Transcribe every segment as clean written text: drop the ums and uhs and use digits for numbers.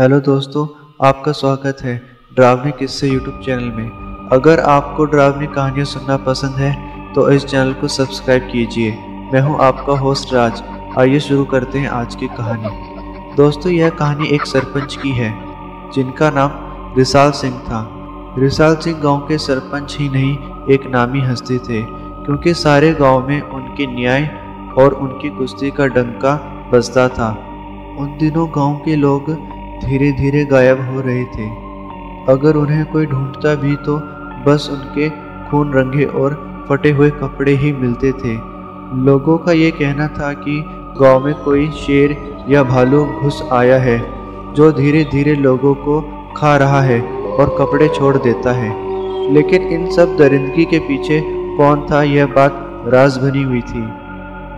Hello दोस्तों, आपका स्वागत है डरावनी किस्से यूट्यूब चैनल में। अगर आपको डरावनी कहानियाँ सुनना पसंद है तो इस चैनल को सब्सक्राइब कीजिए। मैं हूं आपका होस्ट राज। आइए शुरू करते हैं आज की कहानी। दोस्तों, यह कहानी एक सरपंच की है जिनका नाम रिसाल सिंह था। रिसाल सिंह गांव के सरपंच ही नहीं, एक नामी हस्ती थे, क्योंकि सारे गांव में उनके न्याय और उनकी कुश्ती का डंका बजता था। उन दिनों गांव के लोग धीरे धीरे गायब हो रहे थे। अगर उन्हें कोई ढूंढता भी तो बस उनके खून रंगे और फटे हुए कपड़े ही मिलते थे। लोगों का ये कहना था कि गांव में कोई शेर या भालू घुस आया है जो धीरे धीरे लोगों को खा रहा है और कपड़े छोड़ देता है। लेकिन इन सब दरिंदगी के पीछे कौन था, यह बात राज बनी हुई थी।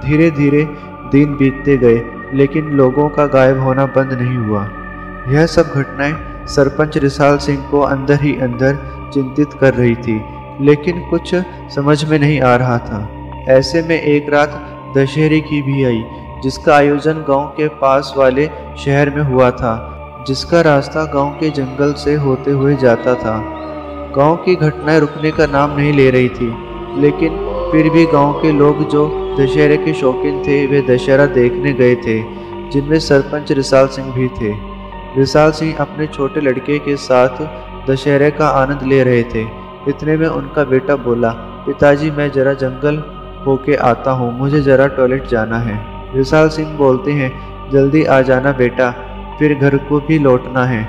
धीरे धीरे दिन बीतते गए, लेकिन लोगों का गायब होना बंद नहीं हुआ। यह सब घटनाएं सरपंच रिसाल सिंह को अंदर ही अंदर चिंतित कर रही थी, लेकिन कुछ समझ में नहीं आ रहा था। ऐसे में एक रात दशहरे की भी आई, जिसका आयोजन गांव के पास वाले शहर में हुआ था, जिसका रास्ता गांव के जंगल से होते हुए जाता था। गांव की घटनाएं रुकने का नाम नहीं ले रही थी, लेकिन फिर भी गांव के लोग जो दशहरे के शौकीन थे वे दशहरा देखने गए थे, जिनमें सरपंच रिसाल सिंह भी थे। रिसाल सिंह अपने छोटे लड़के के साथ दशहरे का आनंद ले रहे थे। इतने में उनका बेटा बोला, पिताजी मैं जरा जंगल होके आता हूँ, मुझे जरा टॉयलेट जाना है। रिसाल सिंह बोलते हैं, जल्दी आ जाना बेटा, फिर घर को भी लौटना है।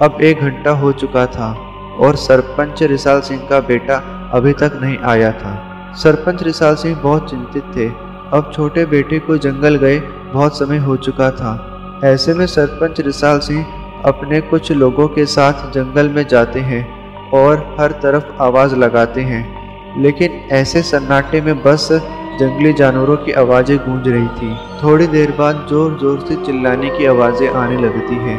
अब 1 घंटा हो चुका था और सरपंच रिसाल सिंह का बेटा अभी तक नहीं आया था। सरपंच रिसाल सिंह बहुत चिंतित थे। अब छोटे बेटे को जंगल गए बहुत समय हो चुका था। ऐसे में सरपंच रिसाल सिंह अपने कुछ लोगों के साथ जंगल में जाते हैं और हर तरफ आवाज़ लगाते हैं, लेकिन ऐसे सन्नाटे में बस जंगली जानवरों की आवाज़ें गूंज रही थी। थोड़ी देर बाद जोर जोर से चिल्लाने की आवाज़ें आने लगती हैं,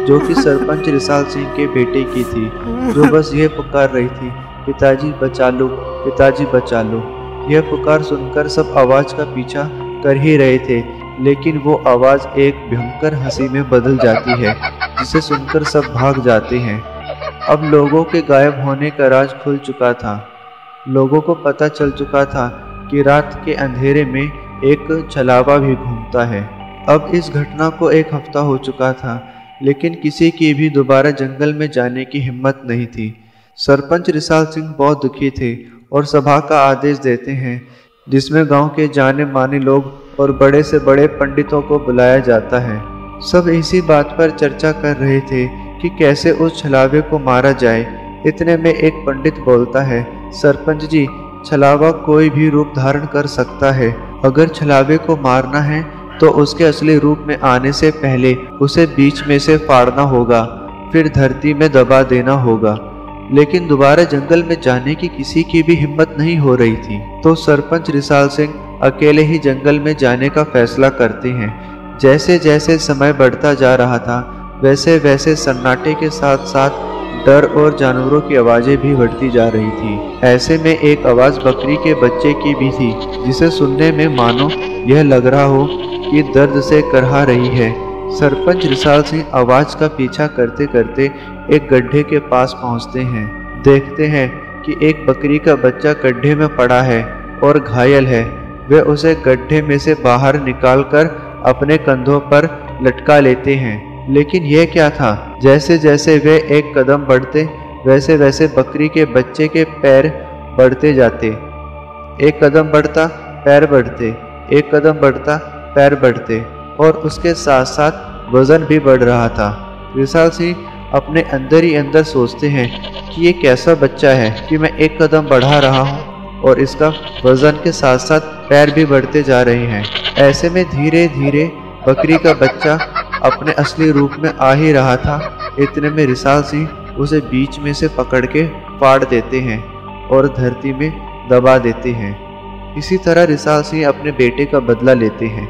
जो कि सरपंच रिसाल सिंह के बेटे की थी, जो बस यह पुकार रही थी, पिताजी बचा लो, पिताजी बचा लो। यह पुकार सुनकर सब आवाज़ का पीछा कर ही रहे थे, लेकिन वो आवाज़ एक भयंकर हंसी में बदल जाती है, जिसे सुनकर सब भाग जाते हैं। अब लोगों के गायब होने का राज खुल चुका था। लोगों को पता चल चुका था कि रात के अंधेरे में एक छलावा भी घूमता है। अब इस घटना को 1 हफ्ता हो चुका था, लेकिन किसी की भी दोबारा जंगल में जाने की हिम्मत नहीं थी। सरपंच रिसाल सिंह बहुत दुखी थे और सभा का आदेश देते हैं, जिसमें गांव के जाने माने लोग और बड़े से बड़े पंडितों को बुलाया जाता है। सब इसी बात पर चर्चा कर रहे थे कि कैसे उस छलावे को मारा जाए। इतने में एक पंडित बोलता है, सरपंच जी, छलावा कोई भी रूप धारण कर सकता है। अगर छलावे को मारना है तो उसके असली रूप में आने से पहले उसे बीच में से फाड़ना होगा, फिर धरती में दबा देना होगा। लेकिन दोबारा जंगल में जाने की किसी की भी हिम्मत नहीं हो रही थी, तो सरपंच रिसाल सिंह अकेले ही जंगल में जाने का फैसला करते हैं। जैसे जैसे समय बढ़ता जा रहा था, वैसे वैसे सन्नाटे के साथ साथ डर और जानवरों की आवाज़ें भी बढ़ती जा रही थी। ऐसे में एक आवाज़ बकरी के बच्चे की भी थी, जिसे सुनने में मानो यह लग रहा हो कि दर्द से करहा रही है। सरपंच रिसाल सिंह आवाज़ का पीछा करते करते एक गड्ढे के पास पहुंचते हैं। देखते हैं कि एक बकरी का बच्चा गड्ढे में पड़ा है और घायल है। वे उसे गड्ढे में से बाहर निकालकर अपने कंधों पर लटका लेते हैं। लेकिन यह क्या था, जैसे जैसे वे एक कदम बढ़ते, वैसे वैसे बकरी के बच्चे के पैर बढ़ते जाते। एक कदम बढ़ता, पैर बढ़ते, एक कदम बढ़ता, पैर बढ़ते, और उसके साथ साथ वजन भी बढ़ रहा था। रिसाल सिंह अपने अंदर ही अंदर सोचते हैं कि ये कैसा बच्चा है कि मैं एक कदम बढ़ा रहा हूँ और इसका वजन के साथ साथ पैर भी बढ़ते जा रहे हैं। ऐसे में धीरे धीरे बकरी का बच्चा अपने असली रूप में आ ही रहा था। इतने में रिसाल सिंह उसे बीच में से पकड़ के फाड़ देते हैं और धरती में दबा देते हैं। इसी तरह रिसाल सिंह अपने बेटे का बदला लेते हैं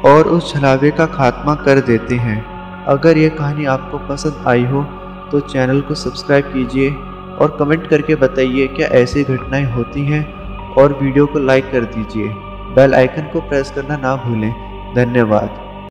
और उस छलावे का खात्मा कर देते हैं। अगर ये कहानी आपको पसंद आई हो तो चैनल को सब्सक्राइब कीजिए और कमेंट करके बताइए क्या ऐसी घटनाएं होती हैं, और वीडियो को लाइक कर दीजिए। बेल आइकन को प्रेस करना ना भूलें। धन्यवाद।